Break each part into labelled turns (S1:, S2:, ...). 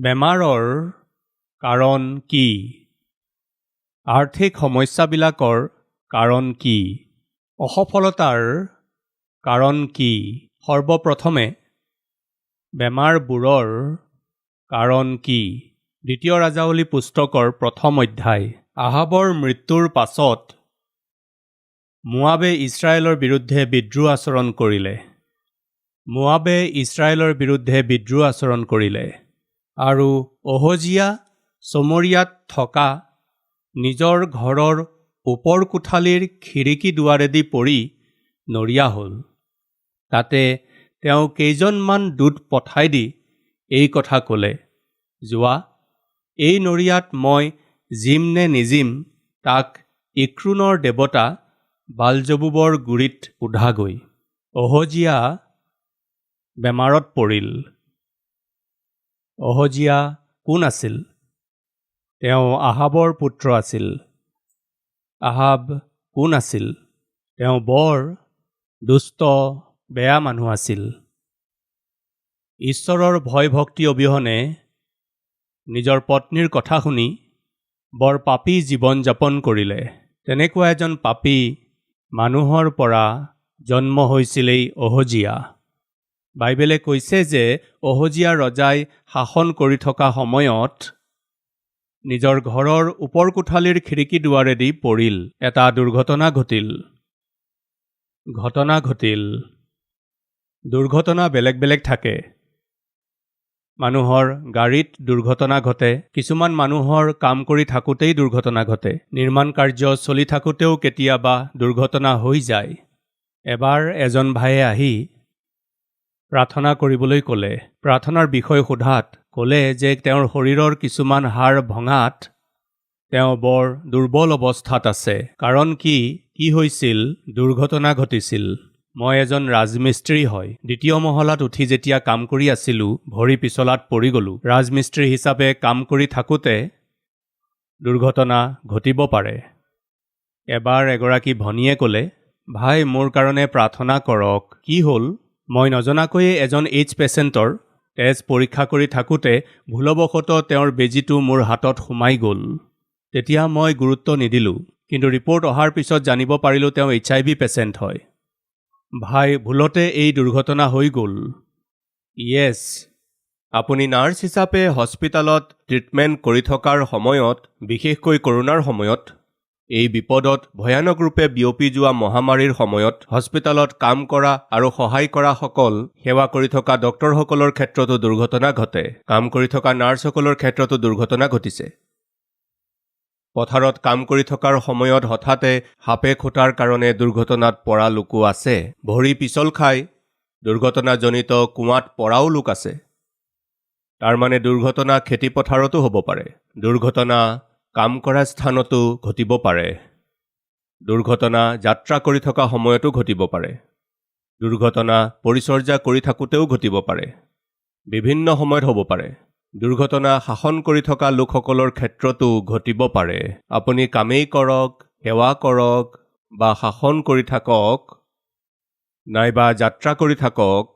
S1: বেমাৰৰ কাৰণ কি? আৰ্থিক সমস্যাবিলাকৰ কাৰণ কি? অসফলতাৰ কাৰণ কি? সৰ্বপ্ৰথমে বেমাৰবোৰৰ কাৰণ কি? দ্বিতীয় ৰাজাৱলী পুস্তকৰ প্ৰথম অধ্যায়। আহাবৰ মৃত্যুৰ পাছত মোৱাবে ইছৰাইলৰ বিৰুদ্ধে বিদ্ৰোহ আচৰণ কৰিলে। মোৱাবে ইছৰাইলৰ বিৰুদ্ধে বিদ্ৰোহ আচৰণ কৰিলে আৰু অহজীয়া চমৰীয়াত থকা নিজৰ ঘৰৰ ওপৰ কোঠালীৰ খিৰিকী দুৱাৰেদি পৰি নৰিয়া হ'ল। তাতে তেওঁ কেইজনমান দূত পঠাই দি এই কথা ক'লে, যোৱা, এই নৰিয়াত মই জিম নে নিজিম তাক ইক্ৰুনৰ দেৱতা বালজবুবৰ গুৰিত সোধাগৈ। অহজীয়া বেমাৰত পৰিল। অহজীয়া কোন আছিল? তেওঁ আহাবৰ পুত্ৰ আছিল। আহাব কোন আছিল? তেওঁ বৰ দুষ্ট বেয়া মানুহ আছিল। ঈশ্বৰৰ ভয় ভক্তি অবিহনে নিজৰ পত্নীৰ কথা শুনি বৰ পাপী জীৱন যাপন কৰিলে। তেনেকুৱা এজন পাপী মানুহৰ পৰা জন্ম হৈছিলেই অহজীয়া। বাইবেলে কৈছে যে অহজীয়া ৰজাই শাসন কৰি থকা সময়ত নিজৰ ঘৰৰ ওপৰ কোঠালীৰ খিৰিকী দুৱাৰেদি পৰিল। এটা দুৰ্ঘটনা ঘটিল। দুৰ্ঘটনা বেলেগ বেলেগ থাকে। মানুহৰ গাড়ীত দুৰ্ঘটনা ঘটে, কিছুমান মানুহৰ কাম কৰি থাকোঁতেই দুৰ্ঘটনা ঘটে, নিৰ্মাণ কাৰ্য চলি থাকোঁতেও কেতিয়াবা দুৰ্ঘটনা হৈ যায়। এবাৰ এজন ভাইয়ে আহি প্ৰাৰ্থনা কৰিবলৈ ক'লে। প্ৰাৰ্থনাৰ বিষয় সোধাত ক'লে যে তেওঁৰ শৰীৰৰ কিছুমান হাড় ভঙাত তেওঁ বৰ দুৰ্বল অৱস্থাত আছে। কাৰণ কি হৈছিল? দুৰ্ঘটনা ঘটিছিল। মই এজন ৰাজমিস্ত্ৰী হয়। দ্বিতীয় মহলাত উঠি যেতিয়া কাম কৰি আছিলোঁ, ভৰি পিছলাত পৰি গ'লোঁ। ৰাজমিস্ত্ৰী হিচাপে কাম কৰি থাকোঁতে দুৰ্ঘটনা ঘটিব পাৰে। এবাৰ এগৰাকী ভনীয়ে ক'লে, ভাই মোৰ কাৰণে প্ৰাৰ্থনা কৰক। কি হ'ল? মই নজনাকৈয়ে এজন এইডছ পেচেণ্টৰ তেজ পৰীক্ষা কৰি থাকোঁতে ভুলবশতঃ তেওঁৰ বেজীটো মোৰ হাতত সোমাই গ'ল। তেতিয়া মই গুৰুত্ব নিদিলোঁ, কিন্তু ৰিপৰ্ট অহাৰ পিছত জানিব পাৰিলোঁ তেওঁ HIV পেচেণ্ট হয়। ভাই, ভুলতে এই দুৰ্ঘটনা হৈ গ'ল। য়েছ, আপুনি নাৰ্ছ হিচাপে হস্পিটালত ট্ৰিটমেণ্ট কৰি থকাৰ সময়ত, বিশেষকৈ কৰোনাৰ সময়ত, এই বিপদত ভয়ানক ৰূপে বিয়পি যোৱা মহামাৰীৰ সময়ত হস্পিটালত কাম কৰা আৰু সহায় কৰাসকল, সেৱা কৰি থকা ডক্তৰসকলৰ ক্ষেত্ৰতো দুৰ্ঘটনা ঘটে। কাম কৰি থকা নাৰ্ছসকলৰ ক্ষেত্ৰতো দুৰ্ঘটনা ঘটিছে। পথাৰত কাম কৰি থকাৰ সময়ত হঠাতে সাপে খোটাৰ কাৰণে দুৰ্ঘটনাত পৰা লোকো আছে। ভৰি পিছল খাই দুৰ্ঘটনাজনিত কুঁৱাত পৰাও লোক আছে। তাৰমানে দুৰ্ঘটনা খেতিপথাৰতো হ'ব পাৰে। দুৰ্ঘটনা কাম কৰা স্থানতো ঘটিব পাৰে। দুৰ্ঘটনা যাত্ৰা কৰি থকা সময়তো ঘটিব পাৰে। দুৰ্ঘটনা পৰিচৰ্যা কৰি থাকোঁতেও ঘটিব পাৰে। বিভিন্ন সময়ত হ'ব পাৰে। দুৰ্ঘটনা শাসন কৰি থকা লোকসকলৰ ক্ষেত্ৰতো ঘটিব পাৰে। আপুনি কামেই কৰক, সেৱা কৰক বা শাসন কৰি থাকক, নাইবা যাত্ৰা কৰি থাকক,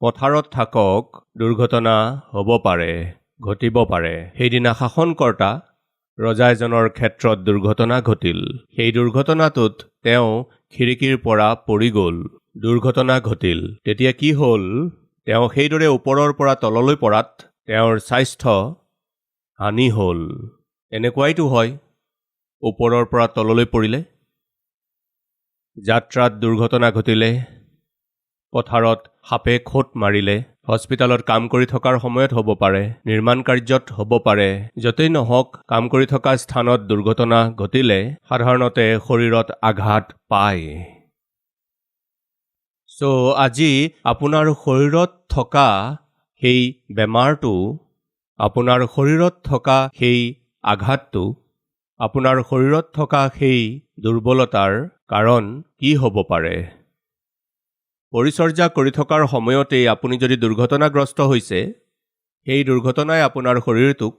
S1: পথাৰত থাকক, দুৰ্ঘটনা হ'ব পাৰে, ঘটিব পাৰে। সেইদিনা শাসনকৰ্তা ৰজা এজনৰ ক্ষেত্ৰত দুৰ্ঘটনা ঘটিল। সেই দুৰ্ঘটনাটোত তেওঁ খিৰিকীৰ পৰা পৰি গ'ল। দুৰ্ঘটনা ঘটিল। তেতিয়া কি হ'ল? তেওঁ সেইদৰে ওপৰৰ পৰা তললৈ পৰাত তেওঁৰ স্বাস্থ্য হানি হ'ল। এনেকুৱাইতো হয়, ওপৰৰ পৰা তললৈ পৰিলে, যাত্ৰাত দুৰ্ঘটনা ঘটিলে, পথাৰত সাপে খোট মাৰিলে, হস্পিটালত কাম কৰি থকাৰ সময়ত হ'ব পাৰে, নিৰ্মাণ কাৰ্যত হ'ব পাৰে। য'তেই নহওক, কাম কৰি থকা স্থানত দুৰ্ঘটনা ঘটিলে সাধাৰণতে শৰীৰত আঘাত পায়। আজি আপোনাৰ শৰীৰত থকা সেই বেমাৰটো, আপোনাৰ শৰীৰত থকা সেই আঘাতটো, আপোনাৰ শৰীৰত থকা সেই দুৰ্বলতাৰ কাৰণ কি হ'ব পাৰে? পৰিচৰ্যা কৰি থকাৰ সময়তেই আপুনি যদি দুৰ্ঘটনাগ্ৰস্ত হৈছে, সেই দুৰ্ঘটনাই আপোনাৰ শৰীৰটোক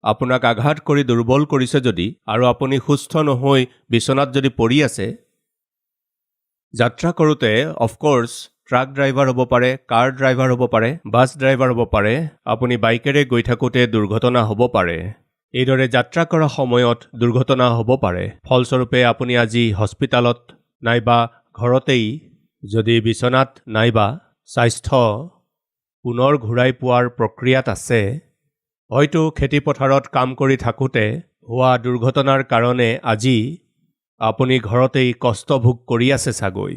S1: আপোনাক আঘাত কৰি দুৰ্বল কৰিছে যদি, আৰু আপুনি সুস্থ নহৈ বিচনাত যদি পৰি আছে, যাত্ৰা কৰোঁতে অফক'ৰ্ছ ট্ৰাক ড্ৰাইভাৰ হ'ব পাৰে, কাৰ ড্ৰাইভাৰ হ'ব পাৰে, বাছ ড্ৰাইভাৰ হ'ব পাৰে, আপুনি বাইকেৰে গৈ থাকোঁতে দুৰ্ঘটনা হ'ব পাৰে। এইদৰে যাত্ৰা কৰা সময়ত দুৰ্ঘটনা হ'ব পাৰে। ফলস্বৰূপে আপুনি আজি হস্পিটালত নাইবা ঘৰতেই যদি বিচনাত নাইবা স্বাস্থ্য পুনৰ ঘূৰাই পোৱাৰ প্ৰক্ৰিয়াত আছে, হয়তো খেতিপথাৰত কাম কৰি থাকোঁতে হোৱা দুৰ্ঘটনাৰ কাৰণে আজি আপুনি ঘৰতেই কষ্ট ভোগ কৰি আছে চাগৈ।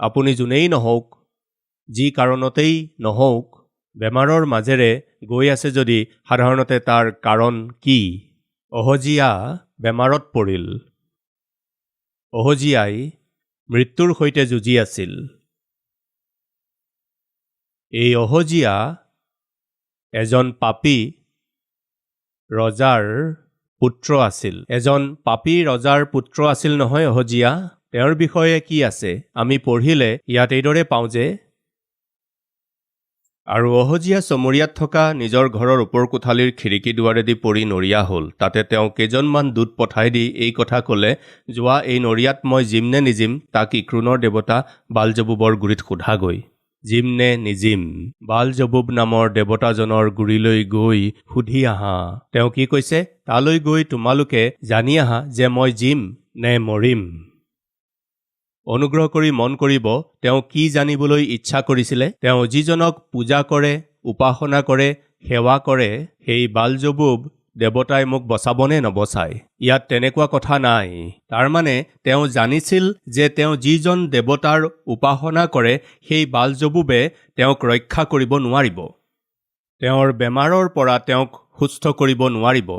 S1: আপুনি যোনেই নহওক, যি কাৰণতেই নহওক, বেমাৰৰ মাজেৰে গৈ আছে যদি সাধাৰণতে তাৰ কাৰণ কি? অহজীয়া বেমাৰত পৰিল। অহজীয়াই মৃত্যুৰ সৈতে যুঁজি আছিল। এই অহজীয়া এজন পাপী ৰজাৰ পুত্ৰ আছিল। এজন পাপী ৰজাৰ পুত্ৰ আছিল নহয় অহজীয়া। তেওঁৰ বিষয়ে কি আছে? আমি পঢ়িলে ইয়াত এইদৰে পাওঁ যে, আৰু অহজীয়া চমৰীয়াত থকা নিজৰ ঘৰৰ ওপৰ কোঠালিৰ খিৰিকী দুৱাৰেদি পৰি নৰিয়া হ'ল। তাতে তেওঁ কেইজনমান দূত পঠাই দি এই কথা ক'লে, যোৱা এই নৰিয়াত মই জিম নে নিজিম তাক ইক্ৰুণৰ দেৱতা বালজবুবৰ গুৰিত সোধাগৈ। জিম নে নিজিম, বালজবুব নামৰ দেৱতাজনৰ গুৰিলৈ গৈ সুধি আহা। তেওঁ কি কৈছে? তালৈ গৈ তোমালোকে জানি আহা যে মই জিম নে মৰিম। অনুগ্ৰহ কৰি মন কৰিব, তেওঁ কি জানিবলৈ ইচ্ছা কৰিছিলে? তেওঁ যিজনক পূজা কৰে, উপাসনা কৰে, সেৱা কৰে, সেই বালজবুব দেৱতাই মোক বচাবনে নবচায়? ইয়াত তেনেকুৱা কথা নাই। তাৰমানে তেওঁ জানিছিল যে তেওঁ যিজন দেৱতাৰ উপাসনা কৰে সেই বালজবুবে তেওঁক ৰক্ষা কৰিব নোৱাৰিব। তেওঁৰ বেমাৰৰ পৰা তেওঁক সুস্থ কৰিব নোৱাৰিব।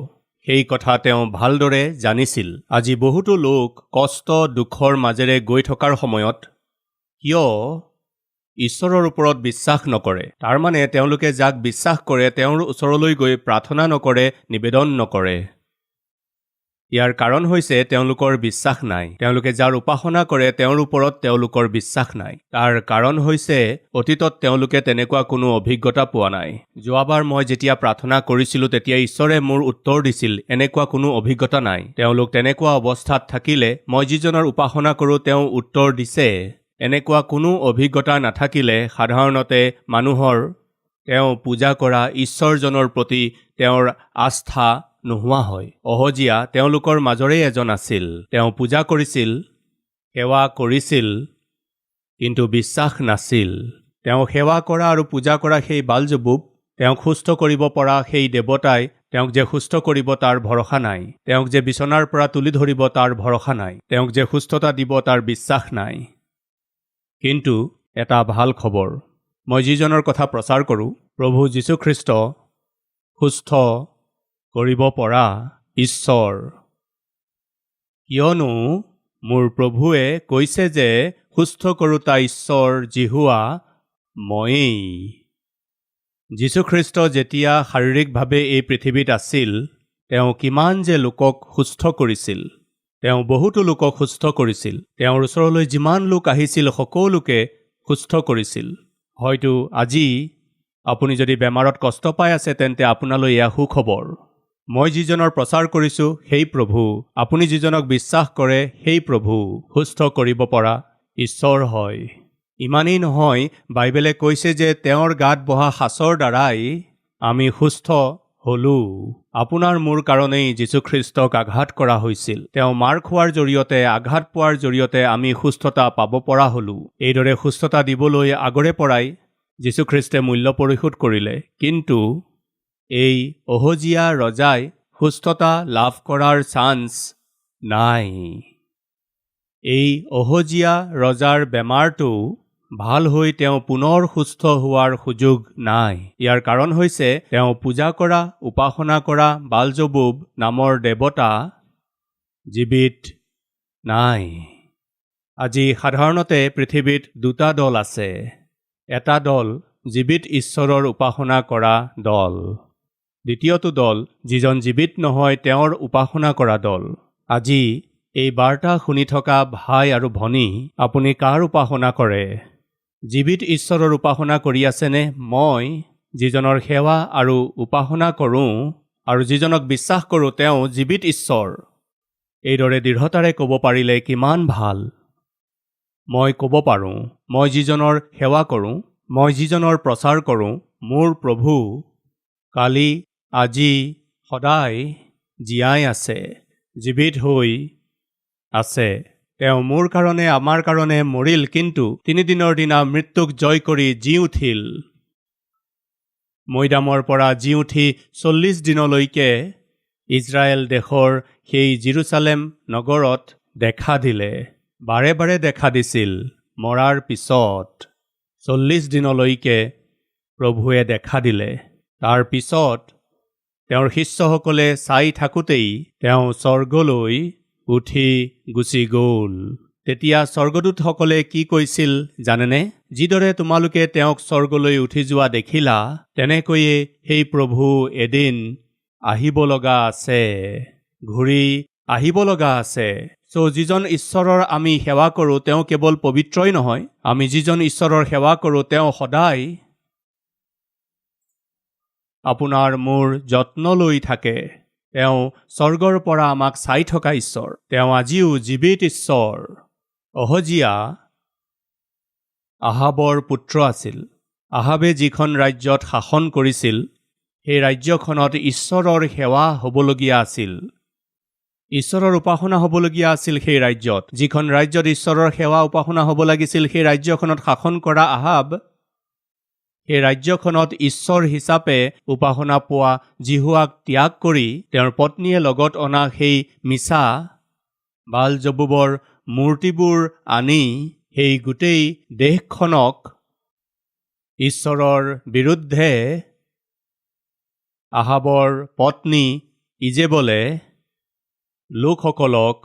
S1: সেই কথা তেওঁ ভালদৰে জানিছিল। আজি বহুতো লোক কষ্ট দুখৰ মাজেৰে গৈ থকাৰ সময়ত কিয় ঈশ্বৰৰ ওপৰত বিশ্বাস নকৰে? তাৰমানে তেওঁলোকে যাক বিশ্বাস কৰে তেওঁৰ ওচৰলৈ গৈ প্ৰাৰ্থনা নকৰে, নিবেদন নকৰে। ইয়াৰ কাৰণ হৈছে তেওঁলোকৰ বিশ্বাস নাই। তেওঁলোকে যাৰ উপাসনা কৰে তেওঁৰ ওপৰত তেওঁলোকৰ বিশ্বাস নাই। তাৰ কাৰণ হৈছে অতীতত তেওঁলোকে তেনেকুৱা কোনো অভিজ্ঞতা পোৱা নাই। যোৱাবাৰ মই যেতিয়া প্ৰাৰ্থনা কৰিছিলোঁ তেতিয়া ঈশ্বৰে মোৰ উত্তৰ দিছিল, এনেকুৱা কোনো অভিজ্ঞতা নাই। তেওঁলোক তেনেকুৱা অৱস্থাত থাকিলে মই যিজনৰ উপাসনা কৰোঁ তেওঁ উত্তৰ দিছে, এনেকুৱা কোনো অভিজ্ঞতা নাথাকিলে সাধাৰণতে মানুহৰ তেওঁ পূজা কৰা ঈশ্বৰজনৰ প্ৰতি তেওঁৰ আস্থা নোহোৱা হয়। অহজীয়া তেওঁলোকৰ মাজৰে এজন আছিল। তেওঁ পূজা কৰিছিল, সেৱা কৰিছিল, কিন্তু বিশ্বাস নাছিল। তেওঁ সেৱা কৰা আৰু পূজা কৰা সেই বালজবুব, তেওঁক সুস্থ কৰিব পৰা সেই দেৱতাই তেওঁক যে সুস্থ কৰিব তাৰ ভৰসা নাই। তেওঁক যে বিচনাৰ পৰা তুলি ধৰিব তাৰ ভৰসা নাই। তেওঁক যে সুস্থতা দিব তাৰ বিশ্বাস নাই। কিন্তু এটা ভাল খবৰ, মই যিজনৰ কথা প্ৰচাৰ কৰোঁ, প্ৰভু যীশুখ্ৰীষ্ট সুস্থ কৰিব পৰা ঈশ্বৰ। কিয়নো মোৰ প্ৰভুৱে কৈছে যে সুস্থ কৰোতা ঈশ্বৰ জিহুৱা ময়েই। যীশুখ্ৰীষ্ট যেতিয়া শাৰীৰিকভাৱে এই পৃথিৱীত আছিল, তেওঁ কিমান যে লোকক সুস্থ কৰিছিল। তেওঁ বহুতো লোকক সুস্থ কৰিছিল। তেওঁৰ ওচৰলৈ যিমান লোক আহিছিল সকলোকে সুস্থ কৰিছিল। হয়তো আজি আপুনি যদি বেমাৰত কষ্ট পাই আছে তেন্তে আপোনালৈ এয়া সুখবৰ। মই যিজনৰ প্ৰচাৰ কৰিছোঁ সেই প্ৰভু, আপুনি যিজনক বিশ্বাস কৰে সেই প্ৰভু সুস্থ কৰিব পৰা ঈশ্বৰ হয়। ইমানেই নহয়, বাইবেলে কৈছে যে তেওঁৰ গাত বহা সাঁচৰ দ্বাৰাই আমি সুস্থ হলোঁ। আপোনাৰ মোৰ কাৰণেই যীশুখ্ৰীষ্টক আঘাত কৰা হৈছিল। তেওঁ মাৰ খোৱাৰ জৰিয়তে, আঘাত পোৱাৰ জৰিয়তে আমি সুস্থতা পাব পৰা হলোঁ। এইদৰে সুস্থতা দিবলৈ আগৰে পৰাই যীশুখ্ৰীষ্টে মূল্য পৰিশোধ কৰিলে। কিন্তু এই অহজীয়া ৰজাই সুস্থতা লাভ কৰাৰ চান্স নাই। এই অহজীয়া ৰজাৰ বেমাৰটো ভাল হৈ তেওঁ পুনৰ সুস্থ হোৱাৰ সুযোগ নাই। ইয়াৰ কাৰণ হৈছে তেওঁ পূজা কৰা, উপাসনা কৰা বালজবুব নামৰ দেৱতা জীৱিত নাই। আজি সাধাৰণতে পৃথিৱীত দুটা দল আছে। এটা দল জীৱিত ঈশ্বৰৰ উপাসনা কৰা দল। দ্বিতীয়টো দল যিজন জীৱিত নহয় তেওঁৰ উপাসনা কৰা দল। আজি এই বাৰ্তা শুনি থকা ভাই আৰু ভনী, আপুনি কাৰ উপাসনা কৰে? জীৱিত ঈশ্বৰৰ উপাসনা কৰি আছেনে? মই যিজনৰ সেৱা আৰু উপাসনা কৰোঁ আৰু যিজনক বিশ্বাস কৰোঁ তেওঁ জীৱিত ঈশ্বৰ। এইদৰে দৃঢ়তাৰে ক'ব পাৰিলে কিমান ভাল। মই ক'ব পাৰোঁ, মই যিজনৰ সেৱা কৰোঁ, মই যিজনৰ প্ৰচাৰ কৰোঁ, মোৰ প্ৰভু কালি, আজি, সদায় জীয়াই আছে, জীৱিত হৈ আছে। তেওঁ মোৰ কাৰণে, আমাৰ কাৰণে মৰিল, কিন্তু 3 দিনৰ দিনা মৃত্যুক জয় কৰি জি উঠিল। মৈদামৰ পৰা জি উঠি 40 দিনলৈকে ইজৰাইল দেশৰ সেই জেৰুজালেম নগৰত দেখা দিলে। বাৰে বাৰে দেখা দিছিল। মৰাৰ পিছত 40 দিনলৈকে প্ৰভুৱে দেখা দিলে। তাৰ পিছত তেওঁৰ শিষ্যসকলে চাই থাকোঁতেই তেওঁ স্বৰ্গলৈ উঠি গুচি গ'ল। তেতিয়া স্বৰ্গদূতসকলে কি কৈছিল জানেনে? যিদৰে তোমালোকে তেওঁক স্বৰ্গলৈ উঠি যোৱা দেখিলা, তেনেকৈয়ে সেই প্ৰভু এদিন আহিব লগা আছে, ঘূৰি আহিব লগা আছে। যিজন ঈশ্বৰৰ আমি সেৱা কৰোঁ, তেওঁ কেৱল পবিত্ৰই নহয়, আমি যিজন ঈশ্বৰৰ সেৱা কৰোঁ, তেওঁ সদায় আপোনাৰ মোৰ যত্ন লৈ থাকে। তেওঁ স্বৰ্গৰ পৰা আমাক চাই থকা ঈশ্বৰ। তেওঁ আজিও জীৱিত ঈশ্বৰ। অহজিয়া আহাবৰ পুত্ৰ আছিল। আহাবে যিখন ৰাজ্যত শাসন কৰিছিল, সেই ৰাজ্যখনত ঈশ্বৰৰ সেৱা হ'বলগীয়া আছিল, ঈশ্বৰৰ উপাসনা হ'বলগীয়া আছিল। সেই ৰাজ্যত, যিখন ৰাজ্যত ঈশ্বৰৰ সেৱা উপাসনা হ'ব লাগিছিল, সেই ৰাজ্যখনত শাসন কৰা আহাব সেই ৰাজ্যখনত ঈশ্বৰ হিচাপে উপাসনা পোৱা জিহুৱাক ত্যাগ কৰি তেওঁৰ পত্নীয়ে লগত অনা সেই মিছা বাল-জবুবৰ মূৰ্তিবোৰ আনি সেই গোটেই দেশখনক ঈশ্বৰৰ বিৰুদ্ধে আহাবৰ পত্নী ইজেবলে লোকসকলক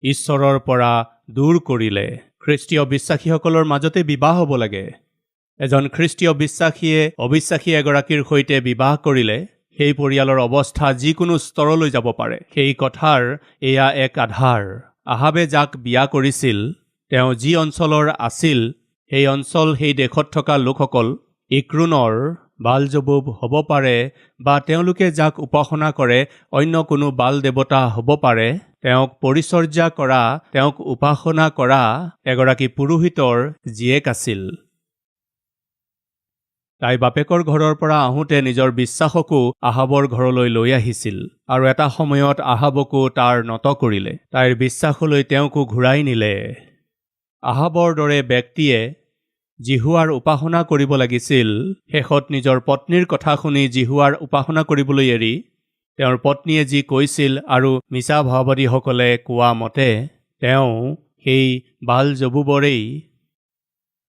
S1: ঈশ্বৰৰ পৰা দূৰ কৰিলে। খ্ৰীষ্টীয় বিশ্বাসীসকলৰ মাজতে বিবাহ হ'ব লাগে। এজন খ্ৰীষ্টীয় বিশ্বাসীয়ে অবিশ্বাসী এগৰাকীৰ সৈতে বিবাহ কৰিলে সেই পৰিয়ালৰ অৱস্থা যিকোনো স্তৰলৈ যাব পাৰে। সেই কথাৰ এয়া এক আধাৰ। আহাবে যাক বিয়া কৰিছিল, তেওঁ যি অঞ্চলৰ আছিল, সেই অঞ্চল, সেই দেশত থকা লোকসকল ইক্ৰুনৰ বাল-জবুব হ'ব পাৰে, বা তেওঁলোকে যাক উপাসনা কৰে অন্য কোনো বাল দেৱতা হ'ব পাৰে। তেওঁক পৰিচৰ্যা কৰা, তেওঁক উপাসনা কৰা এগৰাকী পুৰোহিতৰ জীয়েক আছিল। তাই বাপেকৰ ঘৰৰ পৰা আহোঁতে নিজৰ বিশ্বাসকো আহাবৰ ঘৰলৈ লৈ আহিছিল, আৰু এটা সময়ত আহাবকো তাৰ নত কৰিলে। তাইৰ বিশ্বাসলৈ তেওঁকো ঘূৰাই নিলে। আহাবৰ দৰে ব্যক্তিয়ে জিহুৱাৰ উপাসনা কৰিব লাগিছিল। শেষত নিজৰ পত্নীৰ কথা শুনি জিহুৱাৰ উপাসনা কৰিবলৈ এৰি তেওঁৰ পত্নীয়ে যি কৈছিল আৰু মিছা ভাওবাদীসকলে কোৱা মতে তেওঁ সেই বাল-জবুবৰেই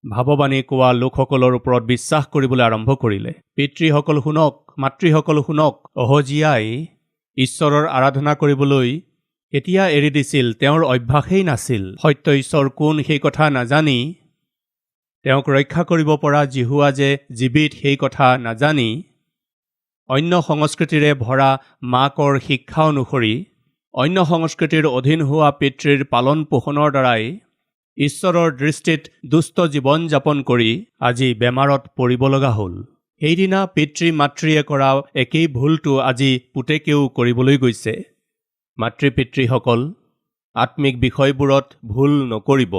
S1: ভাৱবাণী কোৱা লোকসকলৰ ওপৰত বিশ্বাস কৰিবলৈ আৰম্ভ কৰিলে। পিতৃসকল শুনক, মাতৃসকল শুনক। অহজিয়াই ঈশ্বৰৰ আৰাধনা কৰিবলৈ কেতিয়া এৰি দিছিল? তেওঁৰ অভ্যাসেই নাছিল। সত্য ঈশ্বৰ কোন সেই কথা নাজানি, তেওঁক ৰক্ষা কৰিব পৰা জিহুৱা যে জীৱিত সেই কথা নাজানি, অন্য সংস্কৃতিৰে ভৰা মাকৰ শিক্ষা অনুসৰি অন্য সংস্কৃতিৰ অধীন হোৱা পিতৃৰ পালন পোষণৰ দ্বাৰাই ঈশ্বৰৰ দৃষ্টিত দুষ্ট জীৱন যাপন কৰি আজি বেমাৰত পৰিব লগা হ'ল। সেইদিনা পিতৃ-মাতৃয়ে কৰা একেই ভুলটো আজি পুতেকেও কৰিবলৈ গৈছে। মাতৃ-পিতৃসকল, আত্মিক বিষয়বোৰত ভুল নকৰিব।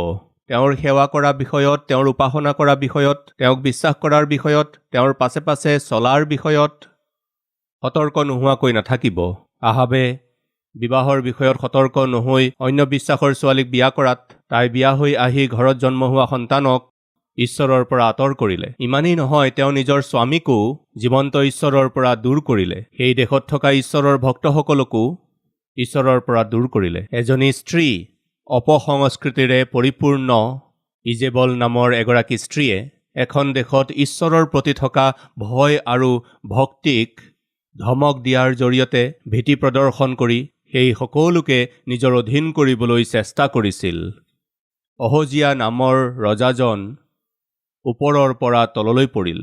S1: তেওঁৰ সেৱা কৰা বিষয়ত, তেওঁৰ উপাসনা কৰা বিষয়ত, তেওঁক বিশ্বাস কৰাৰ বিষয়ত, তেওঁৰ পাছে পাছে চলাৰ বিষয়ত সতৰ্ক নোহোৱাকৈ নাথাকিব। আহাবে বিবাহৰ বিষয়ত সতৰ্ক নহৈ অন্য বিশ্বাসৰ ছোৱালীক বিয়া কৰাত তাই বিয়া হৈ আহি ঘৰত জন্ম হোৱা সন্তানক ঈশ্বৰৰ পৰা আঁতৰ কৰিলে। ইমানেই নহয়, তেওঁ নিজৰ স্বামীকো জীৱন্ত ঈশ্বৰৰ পৰা দূৰ কৰিলে। সেই দেশত থকা ঈশ্বৰৰ ভক্তসকলকো ঈশ্বৰৰ পৰা দূৰ কৰিলে। এজনী স্ত্ৰী অপসংস্কৃতিৰে পৰিপূৰ্ণ ইজেবল নামৰ এগৰাকী স্ত্ৰীয়ে এখন দেশত ঈশ্বৰৰ প্ৰতি থকা ভয় আৰু ভক্তিক ধমক দিয়াৰ জৰিয়তে ভীতি প্ৰদৰ্শন কৰি সেই সকলোকে নিজৰ অধীন কৰিবলৈ চেষ্টা কৰিছিল। অহজিয়া নামৰ ৰজাজন ওপৰৰ পৰা তললৈ পৰিল।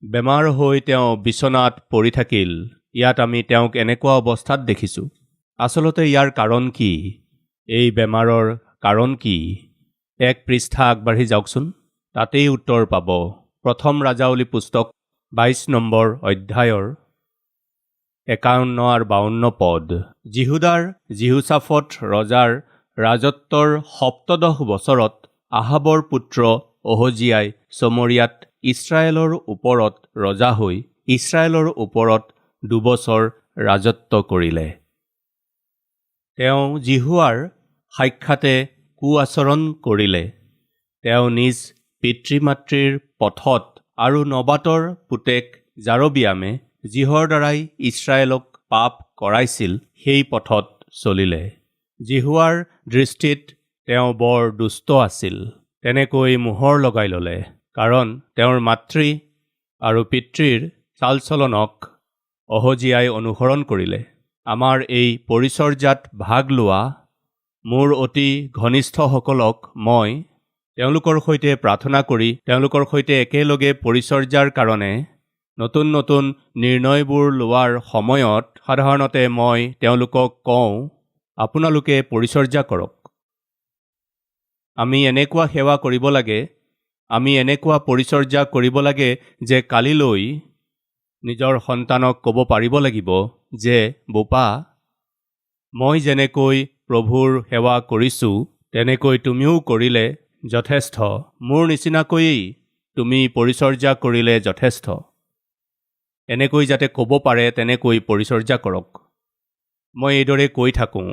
S1: বেমাৰ হৈ তেওঁ বিচনাত পৰি থাকিল। ইয়াত আমি তেওঁক এনেকুৱা অৱস্থাত দেখিছোঁ। আচলতে ইয়াৰ কাৰণ কি? এই বেমাৰৰ কাৰণ কি? এক পৃষ্ঠা আগবাঢ়ি যাওকচোন, তাতেই উত্তৰ পাব। প্ৰথম ৰাজাৱলী পুস্তক 22 নম্বৰ অধ্যায়ৰ 51 আৰু 52 পদ। জিহুদাৰ জিহুচাফট ৰজাৰ ৰাজত্বৰ 17 বছৰত আহাবৰ পুত্ৰ অহজিয়াই চমৰীয়াত ইছৰাইলৰ ওপৰত ৰজা হৈ ইছৰাইলৰ ওপৰত 2 বছৰ ৰাজত্ব কৰিলে। তেওঁ জিহুৱাৰ সাক্ষাতে কুআচৰণ কৰিলে। তেওঁ নিজ পিতৃ-মাতৃৰ পথত আৰু নবাতৰ পুতেক জাৰবিয়ামে যিহৰ দ্বাৰাই ইছৰাইলক পাপ কৰাইছিল সেই পথত চলিলে। জিহুৱাৰ দৃষ্টিত তেওঁ বৰ দুষ্ট আছিল। তেনেকৈ মোহৰ লগাই ল'লে, কাৰণ তেওঁৰ মাতৃ আৰু পিতৃৰ চালচলনক অহজিয়াই অনুসৰণ কৰিলে। আমাৰ এই পৰিচৰ্যাত ভাগ লোৱা মোৰ অতি ঘনিষ্ঠসকলক মই তেওঁলোকৰ সৈতে প্ৰাৰ্থনা কৰি তেওঁলোকৰ সৈতে একেলগে পৰিচৰ্যাৰ কাৰণে নতুন নতুন নিৰ্ণয়বোৰ লোৱাৰ সময়ত সাধাৰণতে মই তেওঁলোকক কওঁ, আপোনালোকে পৰিচৰ্যা কৰক। আমি এনেকুৱা সেৱা কৰিব লাগে, আমি এনেকুৱা পৰিচৰ্যা কৰিব লাগে যে কালিলৈ নিজৰ সন্তানক ক'ব পাৰিব লাগিব যে বোপা, মই যেনেকৈ প্ৰভুৰ সেৱা কৰিছোঁ তেনেকৈ তুমিও কৰিলে যথেষ্ট। মোৰ নিচিনাকৈয়ে তুমি পৰিচৰ্যা কৰিলে যথেষ্ট। এনেকৈ যাতে ক'ব পাৰে তেনেকৈ পৰিচৰ্যা কৰক। মই এইদৰে কৈ থাকোঁ।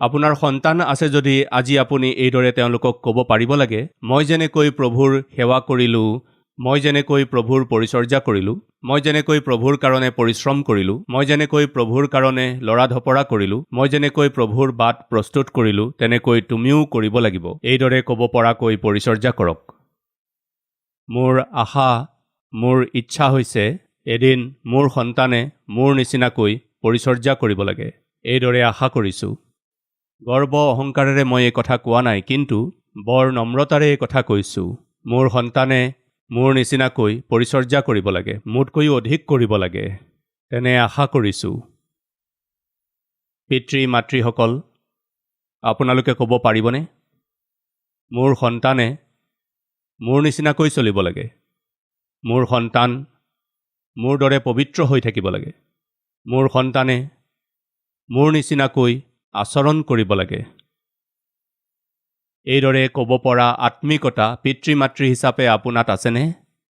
S1: আপোনাৰ সন্তান আছে যদি আজি আপুনি এইদৰে তেওঁলোকক ক'ব পাৰিব লাগে, মই যেনেকৈ প্ৰভুৰ সেৱা কৰিলোঁ, মই যেনেকৈ প্ৰভুৰ পৰিচৰ্যা কৰিলোঁ, মই যেনেকৈ প্ৰভুৰ কাৰণে পৰিশ্ৰম কৰিলোঁ, মই যেনেকৈ প্ৰভুৰ কাৰণে লৰা ধপৰা কৰিলোঁ, মই যেনেকৈ প্ৰভুৰ বাট প্ৰস্তুত কৰিলোঁ, তেনেকৈ তুমিও কৰিব লাগিব। এইদৰে ক'ব পৰাকৈ পৰিচৰ্যা কৰক। মোৰ আশা, মোৰ ইচ্ছা হৈছে এদিন মোৰ সন্তানে মোৰ নিচিনাকৈ পৰিচৰ্যা কৰিব লাগে। এইদৰে আশা কৰিছোঁ। গৰ্ব অহংকাৰেৰে মই এই কথা কোৱা নাই, কিন্তু বৰ নম্ৰতাৰে এই কথা কৈছোঁ। মোৰ সন্তানে মোৰ নিচিনাকৈ পৰিচৰ্যা কৰিব লাগে, মোতকৈও অধিক কৰিব লাগে, তেনে আশা কৰিছোঁ। পিতৃ মাতৃসকল, আপোনালোকে ক'ব পাৰিবনে? মোৰ সন্তানে মোৰ নিচিনাকৈ চলিব লাগে, মোৰ সন্তান মোৰ দৰে পবিত্ৰ হৈ থাকিব লাগে, মোৰ সন্তানে মোৰ নিচিনাকৈ আচৰণ কৰিব লাগে। এইদৰে ক'ব পৰা আত্মিকতা পিতৃ মাতৃ হিচাপে আপোনাত আছেনে?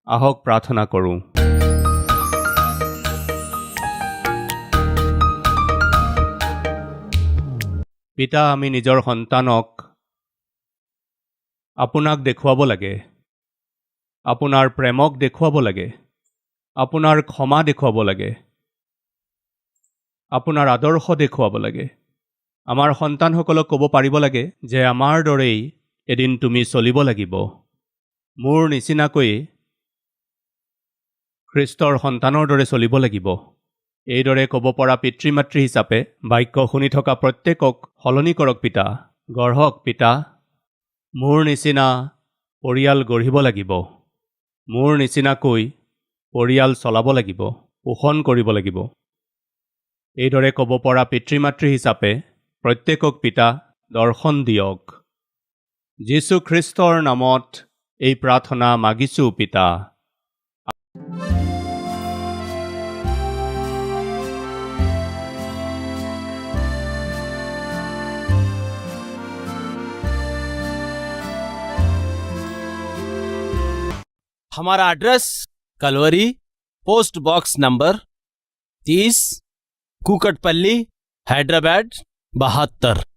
S1: আহক প্ৰাৰ্থনা কৰোঁ। পিতা, আমি নিজৰ সন্তানক আপোনাক দেখুৱাব লাগে, আপোনাৰ প্ৰেমক দেখুৱাব লাগে, আপোনাৰ ক্ষমা দেখুৱাব লাগে, আপোনাৰ আদৰ্শ দেখুৱাব লাগে। আমাৰ সন্তানসকলক ক'ব পাৰিব লাগে যে আমাৰ দৰেই এদিন তুমি চলিব লাগিব। মোৰ নিচিনাকৈ খ্ৰীষ্টৰ সন্তানৰ দৰে চলিব লাগিব। এইদৰে ক'ব পৰা পিতৃ মাতৃ হিচাপে বাক্য শুনি থকা প্ৰত্যেকক সলনি কৰক পিতা, গঢ়ক পিতা। মোৰ নিচিনা পৰিয়াল গঢ়িব লাগিব, মোৰ নিচিনাকৈ পৰিয়াল চলাব লাগিব, পোষণ কৰিব লাগিব। এইদৰে ক'ব পৰা পিতৃ মাতৃ হিচাপে প্ৰত্যেকক পিতা দৰ্শন দিয়ক। যীশু খ্ৰীষ্টৰ নামত এই প্ৰাৰ্থনা মাগিছোঁ পিতা।
S2: हमारा address Calvary, post box number 30, Kukatpally, Hyderabad 72।